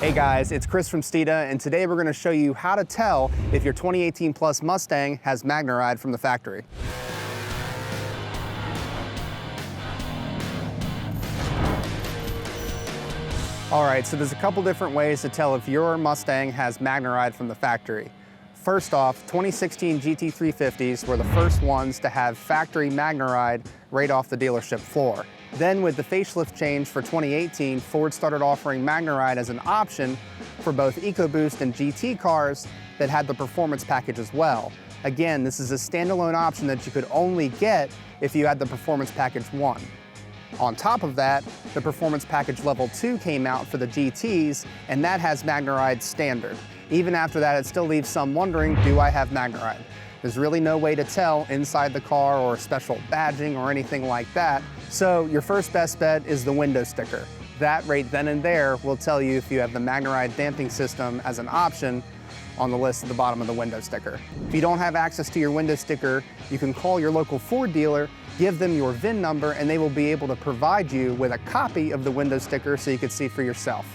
Hey guys, it's Chris from Steeda, and today we're going to show you how to tell if your 2018 Plus Mustang has MagneRide from the factory. All right, so there's a couple different ways to tell if your Mustang has MagneRide from the factory. First off, 2016 GT350s were the first ones to have factory MagneRide right off the dealership floor. Then with the facelift change for 2018, Ford started offering MagneRide as an option for both EcoBoost and GT cars that had the performance package as well. Again, this is a standalone option that you could only get if you had the performance package 1. On top of that, the performance package level 2 came out for the GTs, and that has MagneRide standard. Even after that, it still leaves some wondering, do I have MagneRide? There's really no way to tell inside the car or special badging or anything like that. So your first best bet is the window sticker. That right then and there will tell you if you have the MagneRide damping system as an option on the list at the bottom of the window sticker. If you don't have access to your window sticker, you can call your local Ford dealer, give them your VIN number, and they will be able to provide you with a copy of the window sticker so you can see for yourself.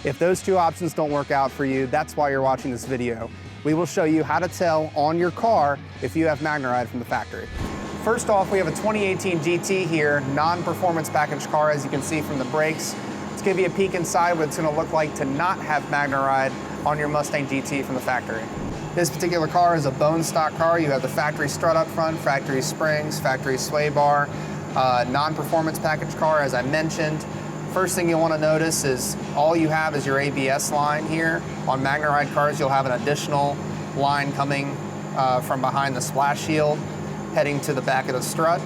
If those two options don't work out for you, that's why you're watching this video. We will show you how to tell on your car if you have MagneRide from the factory. First off, we have a 2018 GT here, non-performance package car, as you can see from the brakes. Let's give you a peek inside what it's going to look like to not have MagneRide on your Mustang GT from the factory. This particular car is a bone stock car. You have the factory strut up front, factory springs, factory sway bar, non-performance package car, as I mentioned. First thing you'll want to notice is all you have is your ABS line here. On MagneRide cars, you'll have an additional line coming from behind the splash shield, heading to the back of the strut.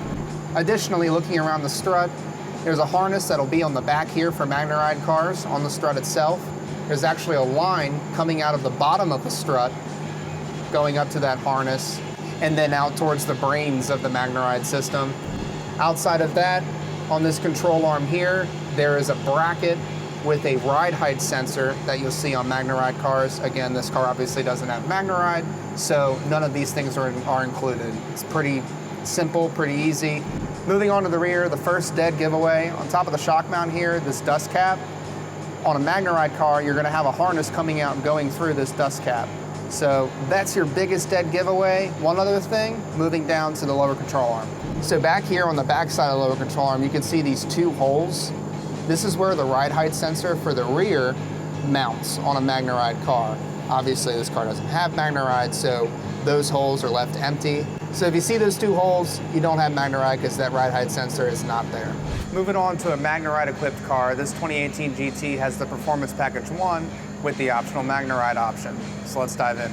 Additionally, looking around the strut, there's a harness that'll be on the back here for MagneRide cars on the strut itself. There's actually a line coming out of the bottom of the strut, going up to that harness, and then out towards the brains of the MagneRide system. Outside of that, on this control arm here, there is a bracket with a ride height sensor that you'll see on MagneRide cars. Again, this car obviously doesn't have MagneRide, so none of these things are included. It's pretty simple, pretty easy. Moving on to the rear, the first dead giveaway. On top of the shock mount here, this dust cap. On a MagneRide car, you're gonna have a harness coming out and going through this dust cap. So that's your biggest dead giveaway. One other thing, moving down to the lower control arm. So back here on the back side of the lower control arm, you can see these two holes. This is where the ride height sensor for the rear mounts on a MagneRide car. Obviously this car doesn't have MagneRide, so those holes are left empty. So if you see those two holes, you don't have MagneRide because that ride height sensor is not there. Moving on to a MagneRide-equipped car, this 2018 GT has the Performance Package 1 with the optional MagneRide option. So let's dive in.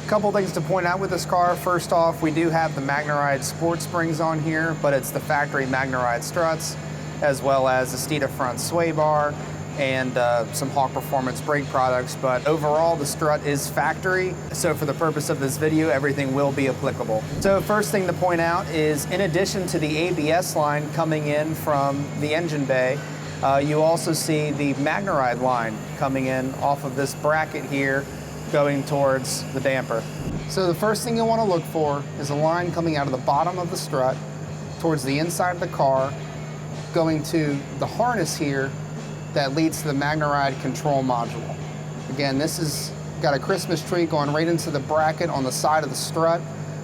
A couple things to point out with this car. First off, we do have the MagneRide Sport Springs on here, but it's the factory MagneRide struts, as well as the Steeda front sway bar and some Hawk Performance brake products. But overall, the strut is factory. So for the purpose of this video, everything will be applicable. So first thing to point out is, in addition to the ABS line coming in from the engine bay, you also see the MagneRide line coming in off of this bracket here, going towards the damper. So the first thing you'll want to look for is a line coming out of the bottom of the strut towards the inside of the car, going to the harness here that leads to the MagneRide control module. Again, this has got a Christmas tree going right into the bracket on the side of the strut.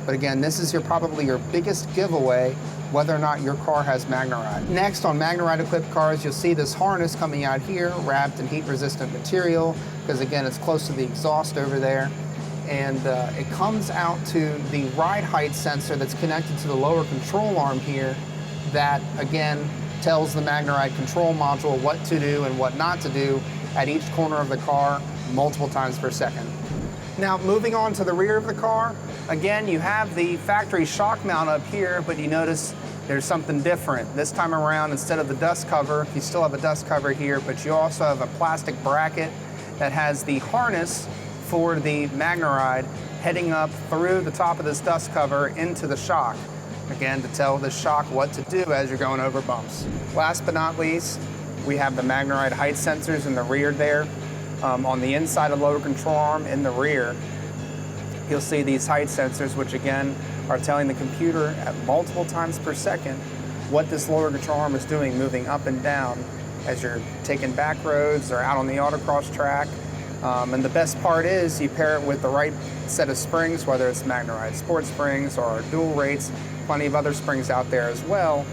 But again, this is probably your biggest giveaway whether or not your car has MagneRide. Next, on MagneRide-equipped cars, you'll see this harness coming out here, wrapped in heat-resistant material, because again, it's close to the exhaust over there. And it comes out to the ride height sensor that's connected to the lower control arm here that, again, tells the MagneRide control module what to do and what not to do at each corner of the car multiple times per second. Now, moving on to the rear of the car, again, you have the factory shock mount up here, but you notice there's something different. This time around, instead of the dust cover, you still have a dust cover here, but you also have a plastic bracket that has the harness for the MagneRide heading up through the top of this dust cover into the shock. Again, to tell the shock what to do as you're going over bumps. Last but not least, we have the MagneRide height sensors in the rear there. On the inside of the lower control arm in the rear, you'll see these height sensors, which again are telling the computer at multiple times per second what this lower control arm is doing, moving up and down as you're taking back roads or out on the autocross track. And the best part is you pair it with the right set of springs, whether it's MagneRide Sport Springs or dual rates, plenty of other springs out there as well,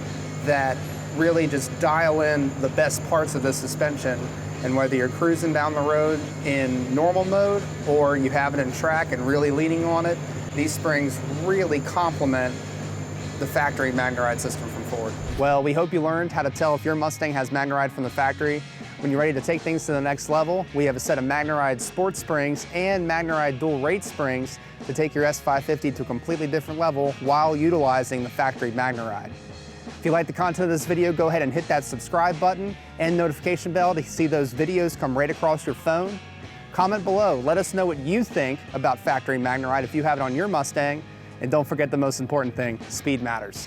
that really just dial in the best parts of the suspension. And whether you're cruising down the road in normal mode or you have it in track and really leaning on it, these springs really complement the factory MagneRide system from Ford. Well, we hope you learned how to tell if your Mustang has MagneRide from the factory. When you're ready to take things to the next level, we have a set of MagneRide Sport Springs and MagneRide Dual Rate Springs to take your S550 to a completely different level while utilizing the factory MagneRide. If you like the content of this video, go ahead and hit that subscribe button and notification bell to see those videos come right across your phone. Comment below, let us know what you think about factory MagneRide if you have it on your Mustang. And don't forget the most important thing, speed matters.